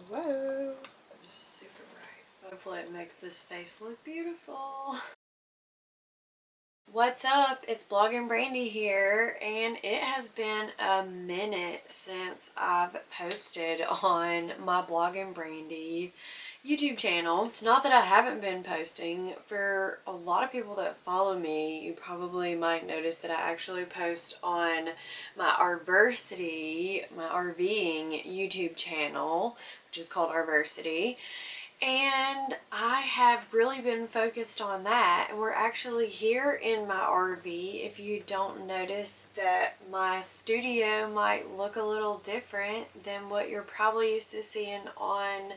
Whoa, I'm just super bright. Hopefully it makes this face look beautiful. What's up? It's Bloggin Brandi here, and it has been a minute since I've posted on my Bloggin Brandi YouTube channel. It's not that I haven't been posting. For a lot of people that follow me, you probably might notice that I actually post on my Arversity, my RVing YouTube channel, which is called Arversity. And I have really been focused on that. And we're actually here in my RV. If you don't notice that my studio might look a little different than what you're probably used to seeing on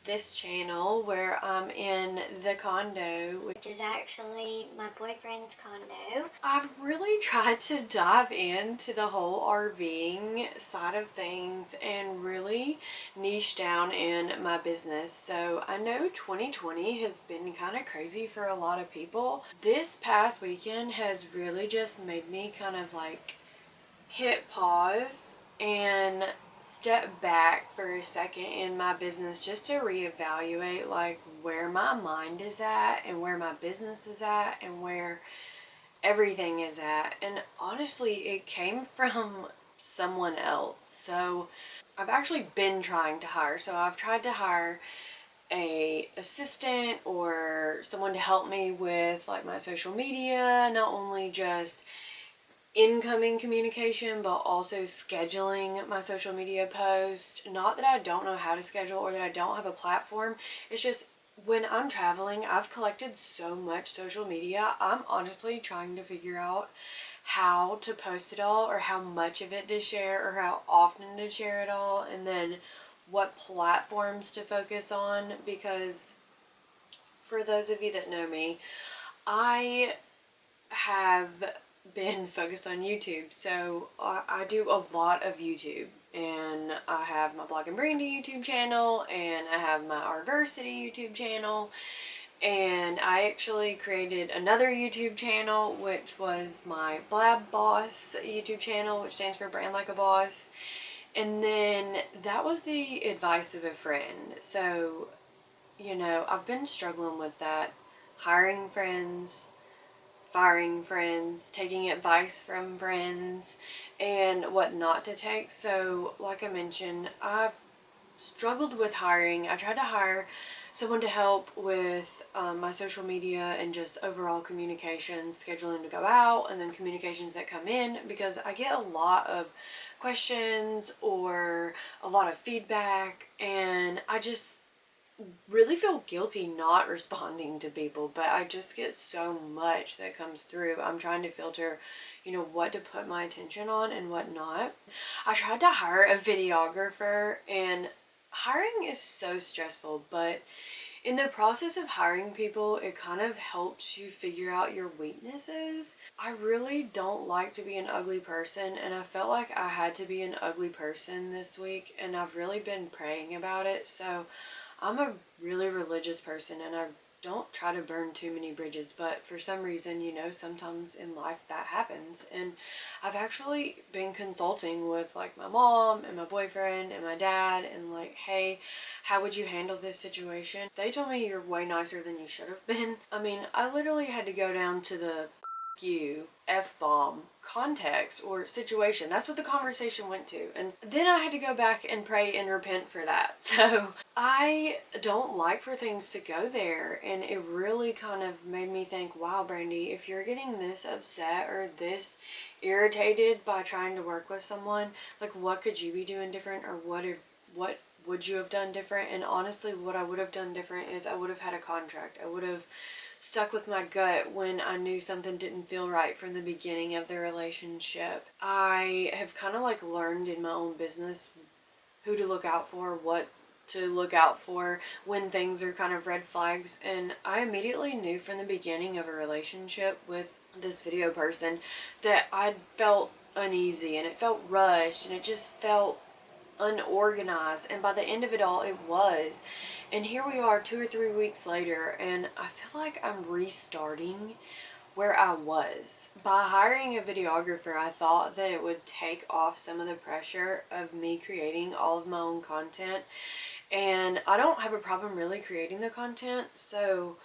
this channel, where I'm in the condo, which is actually my boyfriend's condo. I've really tried to dive into the whole RVing side of things and really niche down in my business. So I know 2020 has been kind of crazy for a lot of people. This past weekend has really just made me kind of like hit pause and step back for a second in my business just to reevaluate like where my mind is at and where my business is at and where everything is at. And honestly, it came from someone else. So I've actually been trying to hire. So I've tried to hire a assistant or someone to help me with like my social media, not only just incoming communication but also scheduling my social media post. Not that I don't know how to schedule or that I don't have a platform, it's just when I'm traveling, I've collected so much social media. I'm honestly trying to figure out how to post it all, or how much of it to share, or how often to share it all, and then what platforms to focus on. Because for those of you that know me, I have been focused on YouTube. So I do a lot of YouTube, and I have my Bloggin Brandi YouTube channel, and I have my Arversity YouTube channel, and I actually created another YouTube channel, which was my Blab Boss YouTube channel, which stands for Brand Like a Boss. And then that was the advice of a friend. So, you know, I've been struggling with that. Hiring friends, firing friends, taking advice from friends, and what not to take. So, like I mentioned, I've struggled with hiring. I tried to hire someone to help with my social media and just overall communication, scheduling to go out, and then communications that come in, because I get a lot of questions or a lot of feedback, and I just really feel guilty not responding to people. But I just get so much that comes through. I'm trying to filter, you know, what to put my attention on and what not. I tried to hire a videographer, and hiring is so stressful, but in the process of hiring people, it kind of helps you figure out your weaknesses. I really don't like to be an ugly person, and I felt like I had to be an ugly person this week, and I've really been praying about it. So I'm a really religious person, and I don't try to burn too many bridges, but for some reason, you know, sometimes in life that happens. And I've actually been consulting with like my mom and my boyfriend and my dad, and like, hey, how would you handle this situation? They told me you're way nicer than you should have been. I mean, I literally had to go down to the you F-bomb context or situation. That's what the conversation went to. And then I had to go back and pray and repent for that. So I don't like for things to go there. And it really kind of made me think, wow, Brandi, if you're getting this upset or this irritated by trying to work with someone, like what could you be doing different, or what would you have done different? And honestly, what I would have done different is I would have had a contract. I would have stuck with my gut when I knew something didn't feel right from the beginning of the relationship. I have kind of like learned in my own business who to look out for, what to look out for when things are kind of red flags. And I immediately knew from the beginning of a relationship with this video person that I felt uneasy, and it felt rushed, and it just felt unorganized. And by the end of it all, it was. And here we are 2 or 3 weeks later, and I feel like I'm restarting where I was. By hiring a videographer, I thought that it would take off some of the pressure of me creating all of my own content and I don't have a problem really creating the content. So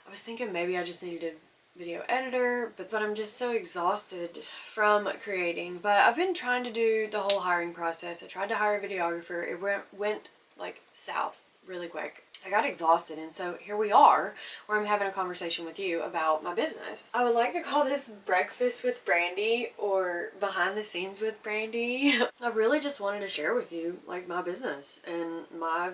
I was thinking maybe I just needed a video editor, but I'm just so exhausted from creating. But I've been trying to do the whole hiring process. I tried to hire a videographer. It went like south really quick. I got exhausted, and so here we are where I'm having a conversation with you about my business. I would like to call this Breakfast with Brandi or Behind the Scenes with Brandi. I really just wanted to share with you like my business and my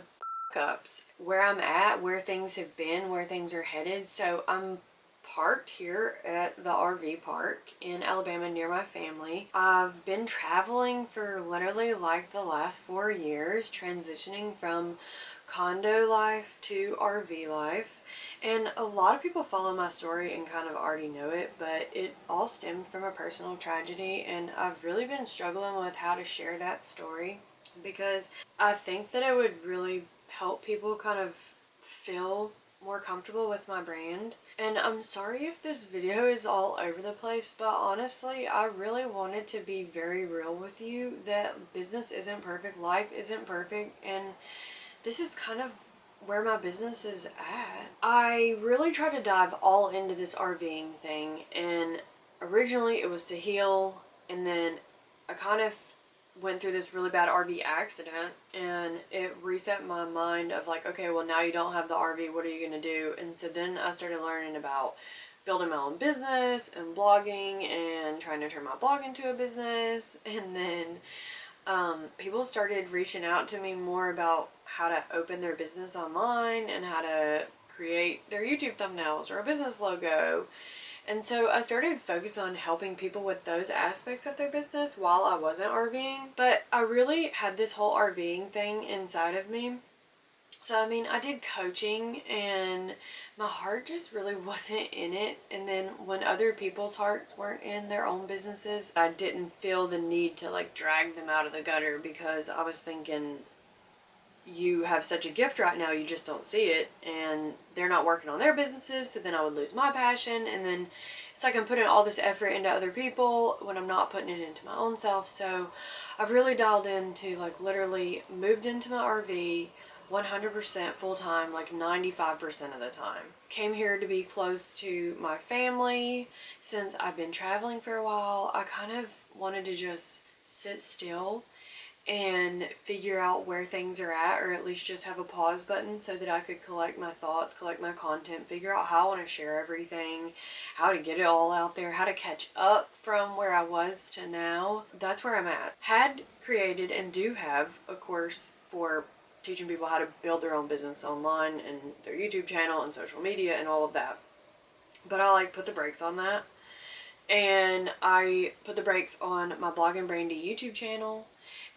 ups, where I'm at, where things have been, where things are headed. So I'm parked here at the RV park in Alabama near my family. I've been traveling for literally like the last 4 years, transitioning from condo life to RV life. And a lot of people follow my story and kind of already know it, but it all stemmed from a personal tragedy, and I've really been struggling with how to share that story because I think that it would really help people kind of feel more comfortable with my brand. And I'm sorry if this video is all over the place, but honestly, I really wanted to be very real with you that business isn't perfect, life isn't perfect, and this is kind of where my business is at. I really tried to dive all into this RVing thing, and originally it was to heal, and then I kind of went through this really bad RV accident, and it reset my mind of like, okay, well now you don't have the RV, what are you gonna do? And so then I started learning about building my own business and blogging and trying to turn my blog into a business. And then people started reaching out to me more about how to open their business online and how to create their YouTube thumbnails or a business logo. And so I started focusing on helping people with those aspects of their business while I wasn't RVing. But I really had this whole RVing thing inside of me. So, I mean, I did coaching and my heart just really wasn't in it. And then when other people's hearts weren't in their own businesses, I didn't feel the need to like drag them out of the gutter because I was thinking, you have such a gift right now, you just don't see it, and they're not working on their businesses, so then I would lose my passion, and then it's like I'm putting all this effort into other people when I'm not putting it into my own self. So I've really dialed into like literally moved into my RV 100% full time, like 95% of the time. Came here to be close to my family. Since I've been traveling for a while, I kind of wanted to just sit still and figure out where things are at, or at least just have a pause button so that I could collect my thoughts, collect my content, figure out how I want to share everything, how to get it all out there, how to catch up from where I was to now. That's where I'm at. Had created and do have a course for teaching people how to build their own business online and their YouTube channel and social media and all of that. But I like put the brakes on that. And I put the brakes on my Bloggin Brandi YouTube channel,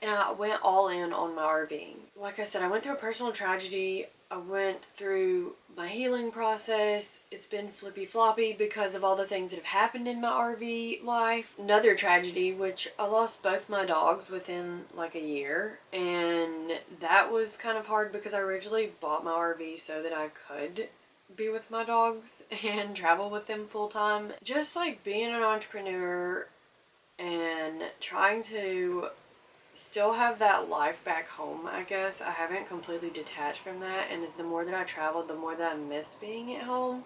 and I went all in on my RVing. Like I said, I went through a personal tragedy. I went through my healing process. It's been flippy floppy because of all the things that have happened in my RV life. Another tragedy, which I lost both my dogs within like a year, and that was kind of hard because I originally bought my RV so that I could be with my dogs and travel with them full time. Just like being an entrepreneur and trying to still have that life back home, I guess. I haven't completely detached from that, and the more that I travel, the more that I miss being at home.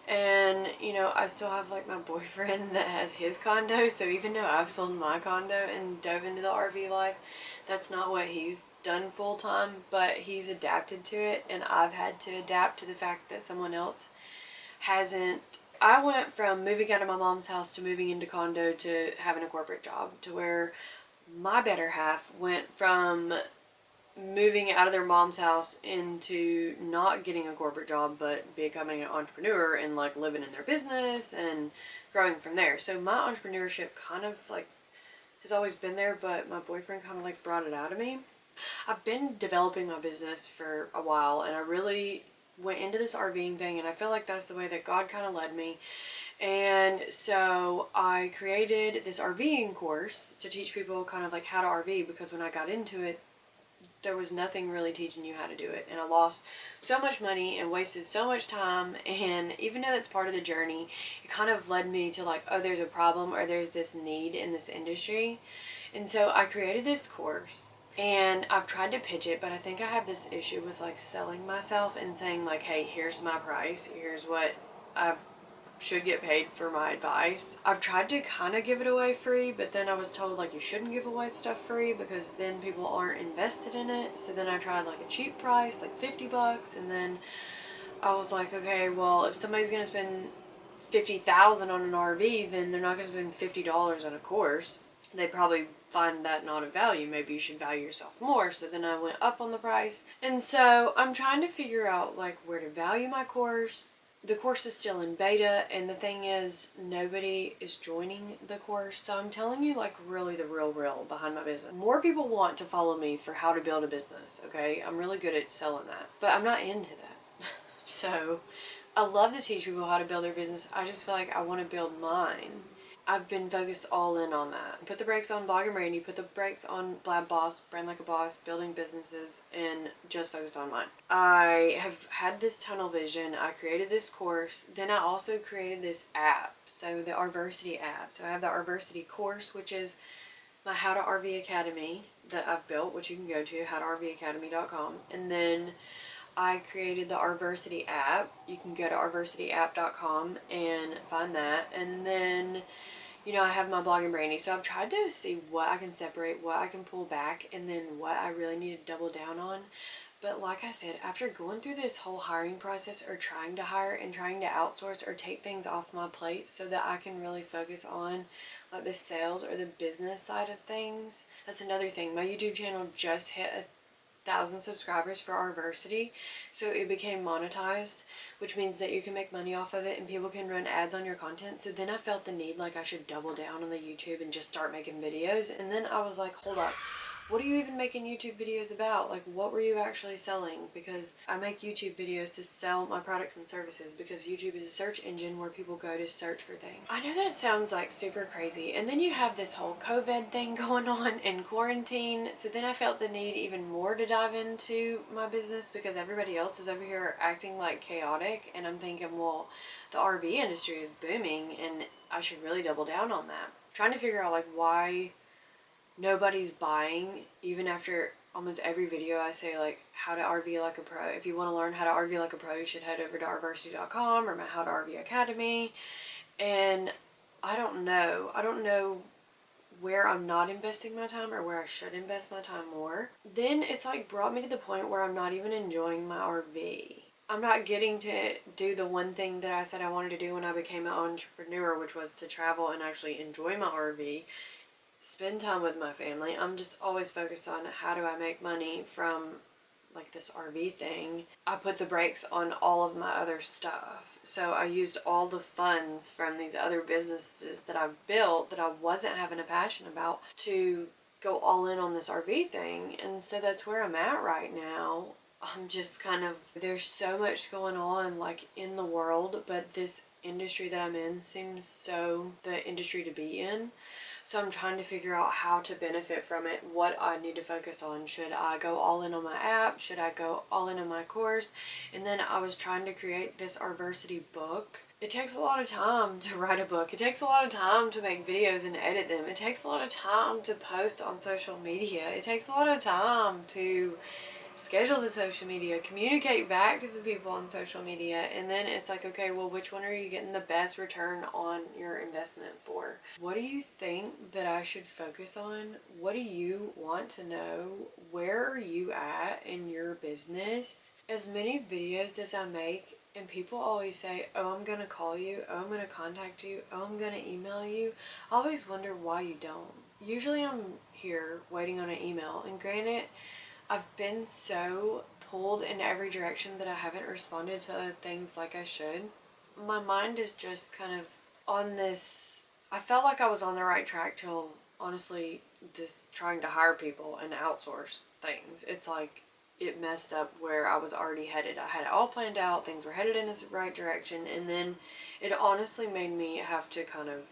And, you know, I still have like my boyfriend that has his condo, so even though I've sold my condo and dove into the RV life, that's not what he's done full time, but he's adapted to it, and I've had to adapt to the fact that someone else hasn't. I went from moving out of my mom's house to moving into condo to having a corporate job, to where my better half went from moving out of their mom's house into not getting a corporate job but becoming an entrepreneur and like living in their business and growing from there. So my entrepreneurship kind of like has always been there, but my boyfriend kind of like brought it out of me. I've been developing my business for a while, and I really went into this RVing thing, and I feel like that's the way that God kind of led me. And so I created this RVing course to teach people kind of like how to RV, because when I got into it, there was nothing really teaching you how to do it, and I lost so much money and wasted so much time. And even though that's part of the journey, it kind of led me to like, oh, there's a problem or there's this need in this industry. And so I created this course, And I've tried to pitch it, but I think I have this issue with like selling myself and saying like, hey, here's my price, here's what I should get paid for my advice. I've tried to kind of give it away free, but then I was told like you shouldn't give away stuff free because then people aren't invested in it. So then I tried like a cheap price, like $50, and then I was like, okay, well, if somebody's gonna spend $50,000 on an RV, then they're not gonna spend $50 on a course. They probably find that not of value. Maybe you should value yourself more. So then I went up on the price. And so I'm trying to figure out like where to value my course. The course is still in beta, and the thing is, nobody is joining the course. So I'm telling you like really the real behind my business. More people want to follow me for how to build a business, okay? I'm really good at selling that, but I'm not into that. So I love to teach people how to build their business. I just feel like I want to build mine. I've been focused all in on that. Put the brakes on Bloggin Brandi, put the brakes on Blab Boss, Brand Like a Boss, building businesses, and just focused on mine. I have had this tunnel vision. I created this course. Then I also created this app. So the Rversity app. So I have the Rversity course, which is my How to RV Academy that I've built, which you can go to, howtorvacademy.com. And then I created the Rversity app. You can go to rversityapp.com and find that. And then, you know, I have my Bloggin Brandi. So I've tried to see what I can separate, what I can pull back, and then what I really need to double down on. But like I said, after going through this whole hiring process or trying to hire and trying to outsource or take things off my plate so that I can really focus on like the sales or the business side of things. That's another thing. My YouTube channel just hit 1,000 subscribers for Rversity, so it became monetized, which means that you can make money off of it and people can run ads on your content. So then I felt the need like I should double down on the YouTube and just start making videos. And then I was like, hold up, what are you even making YouTube videos about? Like, what were you actually selling? Because I make YouTube videos to sell my products and services, because YouTube is a search engine where people go to search for things. I know that sounds like super crazy. And then you have this whole COVID thing going on and quarantine. So then I felt the need even more to dive into my business because everybody else is over here acting like chaotic. And I'm thinking, well, the RV industry is booming and I should really double down on that. Trying to figure out like why nobody's buying, even after almost every video I say like how to RV like a pro. If you want to learn how to RV like a pro, you should head over to rversity.com or my How to RV Academy. And I don't know where I'm not investing my time or where I should invest my time more. Then it's like brought me to the point where I'm not even enjoying my RV. I'm not getting to do the one thing that I said I wanted to do when I became an entrepreneur, which was to travel and actually enjoy my RV, spend time with my family. I'm just always focused on how do I make money from like this RV thing. I put the brakes on all of my other stuff. So I used all the funds from these other businesses that I've built that I wasn't having a passion about to go all in on this RV thing. And so that's where I'm at right now. I'm just kind of, there's so much going on like in the world, but this industry that I'm in seems so the industry to be in. So I'm trying to figure out how to benefit from it, what I need to focus on. Should I go all in on my app? Should I go all in on my course? And then I was trying to create this Rversity book. It takes a lot of time to write a book. It takes a lot of time to make videos and edit them. It takes a lot of time to post on social media. It takes a lot of time to schedule the social media, communicate back to the people on social media, and then it's like, okay, well, which one are you getting the best return on your investment for? What do you think that I should focus on? What do you want to know? Where are you at in your business? As many videos as I make, and people always say, oh, I'm going to call you, oh, I'm going to contact you, oh, I'm going to email you, I always wonder why you don't. Usually I'm here waiting on an email, and granted, I've been so pulled in every direction that I haven't responded to things like I should. My mind is just kind of on this, I felt like I was on the right track till honestly this trying to hire people and outsource things. It's like it messed up where I was already headed. I had it all planned out, things were headed in the right direction, and then it honestly made me have to kind of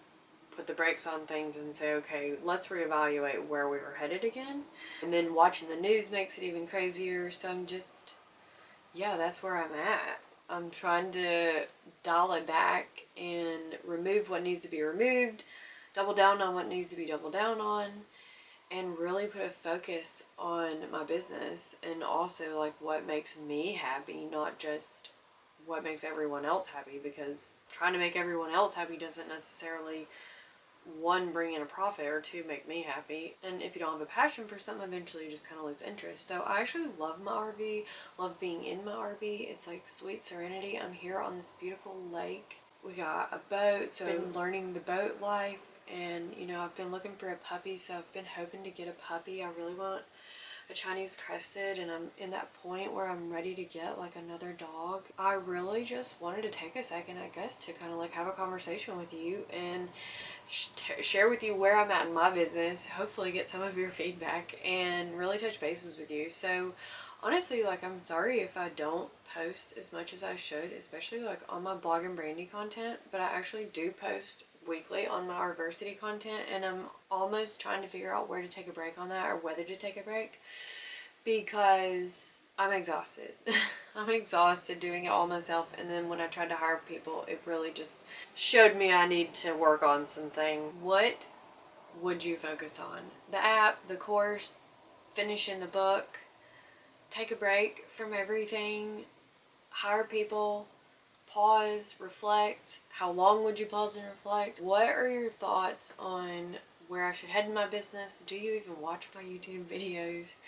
put the brakes on things and say, okay, let's reevaluate where we were headed again. And then watching the news makes it even crazier. So I'm just, yeah, that's where I'm at. I'm trying to dial it back and remove what needs to be removed, double down on what needs to be doubled down on, and really put a focus on my business and also like what makes me happy, not just what makes everyone else happy, because trying to make everyone else happy doesn't necessarily, one, bring in a profit, or two, make me happy. And if you don't have a passion for something, eventually you just kind of lose interest. So I actually love my RV, love being in my RV. It's like sweet serenity. I'm here on this beautiful lake. We got a boat, so I've been learning the boat life, and you know, I've been looking for a puppy, so I've been hoping to get a puppy. I really want a Chinese crested, and I'm in that point where I'm ready to get like another dog. I really just wanted to take a second, I guess, to kind of like have a conversation with you and share with you where I'm at in my business, hopefully get some of your feedback, and really touch bases with you. So honestly, like, I'm sorry if I don't post as much as I should, especially like on my Bloggin Brandi content, but I actually do post weekly on my Arversity content, and I'm almost trying to figure out where to take a break on that, or whether to take a break, because I'm exhausted. I'm exhausted doing it all myself, and then when I tried to hire people, it really just showed me I need to work on something. What would you focus on? The app, the course, finishing the book, take a break from everything, hire people, pause, reflect? How long would you pause and reflect? What are your thoughts on where I should head in my business? Do you even watch my YouTube videos?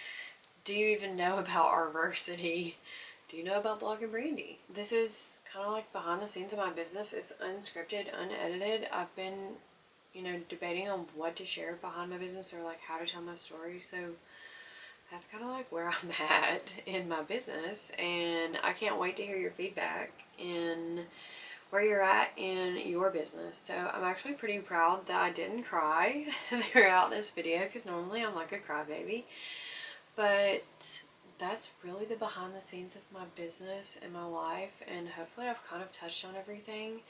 Do you even know about Arversity? Do you know about Bloggin Brandi? This is kind of like behind the scenes of my business. It's unscripted, unedited. I've been, you know, debating on what to share behind my business, or like how to tell my story. So that's kind of like where I'm at in my business, and I can't wait to hear your feedback and where you're at in your business. So I'm actually pretty proud that I didn't cry throughout this video, because normally I'm like a crybaby. But that's really the behind the scenes of my business and my life, and hopefully I've kind of touched on everything.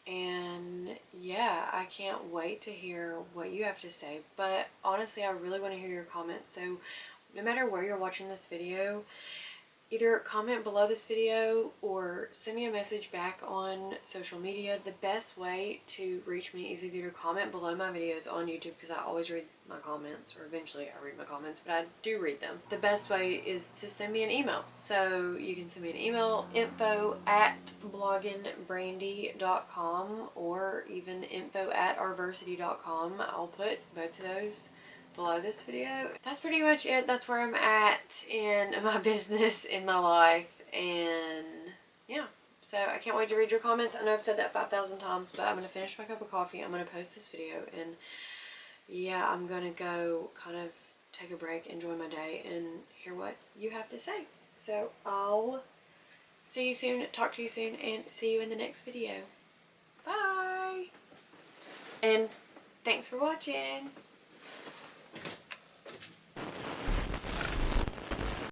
And yeah, I can't wait to hear what you have to say. But honestly, I really want to hear your comments. So no matter where you're watching this video, either comment below this video or send me a message back on social media. The best way to reach me is either to comment below my videos on YouTube, because I always read my comments, or eventually I read my comments, but I do read them. The best way is to send me an email. So you can send me an email, info@blogginbrandi.com, or even info@arversity.com. I'll put both of those below this video. That's pretty much it. That's where I'm at in my business, in my life, and yeah. So I can't wait to read your comments. I know I've said that 5,000 times, but I'm going to finish my cup of coffee. I'm going to post this video, and yeah, I'm going to go kind of take a break, enjoy my day, and hear what you have to say. So I'll see you soon, talk to you soon, and see you in the next video. Bye! And thanks for watching.